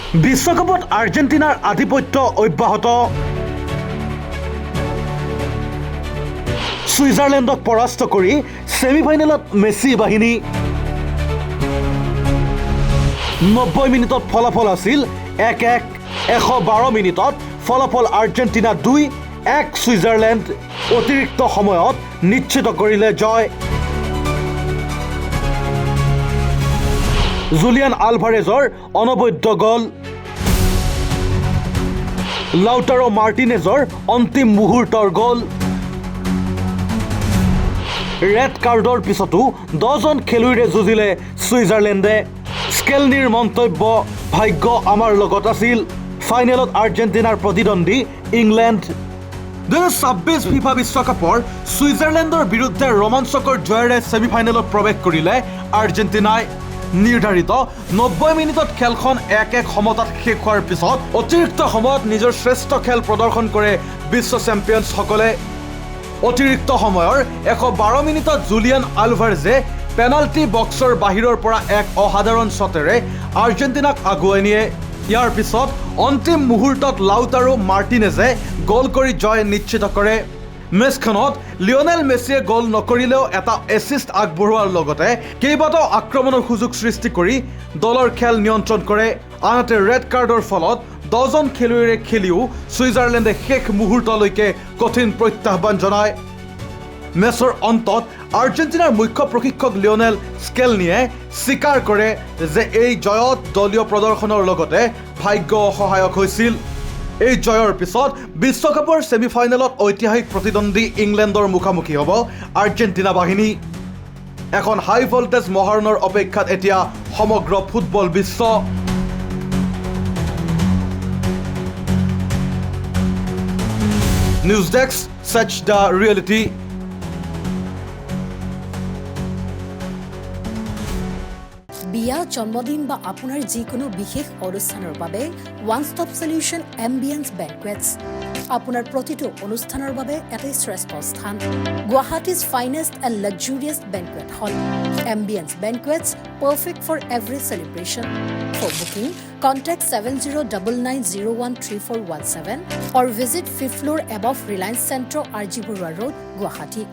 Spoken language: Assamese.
বিশ্বকাপত আৰ্জেণ্টিনাৰ আধিপত্য অব্যাহত। ছুইজাৰলেণ্ডক পৰাস্ত কৰি ছেমিফাইনেলত মেছি বাহিনী। 90 মিনিটত ফলাফল আছিল 1-1। 112 মিনিটত ফলাফল আৰ্জেণ্টিনা 2-1 ছুইজাৰলেণ্ড। অতিৰিক্ত সময়ত নিশ্চিত কৰিলে জয়। জুলিয়ান আলভাৰেজৰ অনবদ্য গ'ল। লাউটাৰো মাৰ্টিনেজৰ অন্তিম মুহূৰ্তৰ গ'ল। ৰেড কাৰ্ডৰ পিছতো 10জন খেলুৱৈৰে যুঁজিলে ছুইজাৰলেণ্ডে। স্কেলনিৰ মন্তব্য, ভাগ্য আমাৰ লগত আছিল। ফাইনেলত আৰ্জেণ্টিনাৰ প্ৰতিদ্বন্দ্বী ইংলেণ্ড। 2026 ফিফা বিশ্বকাপৰ ছুইজাৰলেণ্ডৰ বিৰুদ্ধে ৰোমাঞ্চকৰ জয়েৰে ছেমিফাইনেলত প্ৰৱেশ কৰিলে আৰ্জেণ্টিনাই। নিৰ্ধাৰিত 90 মিনিটত খেলখন 1-1 সমতাত শেষ হোৱাৰ পিছত অতিৰিক্ত সময়ত নিজৰ শ্ৰেষ্ঠ খেল প্ৰদৰ্শন কৰে বিশ্ব চেম্পিয়নসকলে। অতিৰিক্ত সময়ৰ 112 মিনিটত জুলিয়ান আলভাৰেজে পেনাল্টি বক্সৰ বাহিৰৰ পৰা এক অসাধাৰণ শ্বটেৰে আৰ্জেণ্টিনাক আগুৱাই নিয়ে। ইয়াৰ পিছত অন্তিম মুহূৰ্তত লাউটাৰো মাৰ্টিনেজে গ'ল কৰি জয় নিশ্চিত কৰে। মেচখনত লিঅনেল মেছিয়ে গ'ল নকৰিলেও এটা এছিষ্ট আগবঢ়োৱাৰ লগতে কেইবাটাও আক্ৰমণৰ সুযোগ সৃষ্টি কৰি দলৰ খেল নিয়ন্ত্ৰণ কৰে। আনহাতে ৰেড কাৰ্ডৰ ফলত 10জন খেলুৱৈৰে খেলিও ছুইজাৰলেণ্ডে শেষ মুহূৰ্তলৈকে কঠিন প্ৰত্যাহ্বান জনায়। মেচৰ অন্তত আৰ্জেণ্টিনাৰ মুখ্য প্ৰশিক্ষক লিঅনেল স্কেলনিয়ে স্বীকাৰ কৰে যে এই জয়ত দলীয় প্ৰদৰ্শনৰ লগতে ভাগ্য সহায়ক হৈছিল। এই জয়ৰ পিছত বিশ্বকাপৰ ছেমিফাইনেলত ঐতিহাসিক প্ৰতিদ্বন্দ্বী ইংলেণ্ডৰ মুখামুখি হ'ব আৰ্জেণ্টিনা বাহিনী। এখন হাই ভল্টেজ মহাৰণৰ অপেক্ষাত এতিয়া সমগ্ৰ ফুটবল বিশ্ব। News desk, such the reality. বিয়া, জন্মদিন বা আপোনাৰ যিকোনো বিশেষ অনুষ্ঠানৰ বাবে one stop solution ambience banquets. আপোনাৰ প্ৰতিটো অনুষ্ঠানৰ বাবে এটাই শ্ৰেষ্ঠ স্থান। Guwahati's finest and luxurious banquet hall. Ambience banquets, perfect for every celebration. For booking, contact 7099013417 or visit 5th floor above Reliance Centro, RG Burwa Road, Guwahati.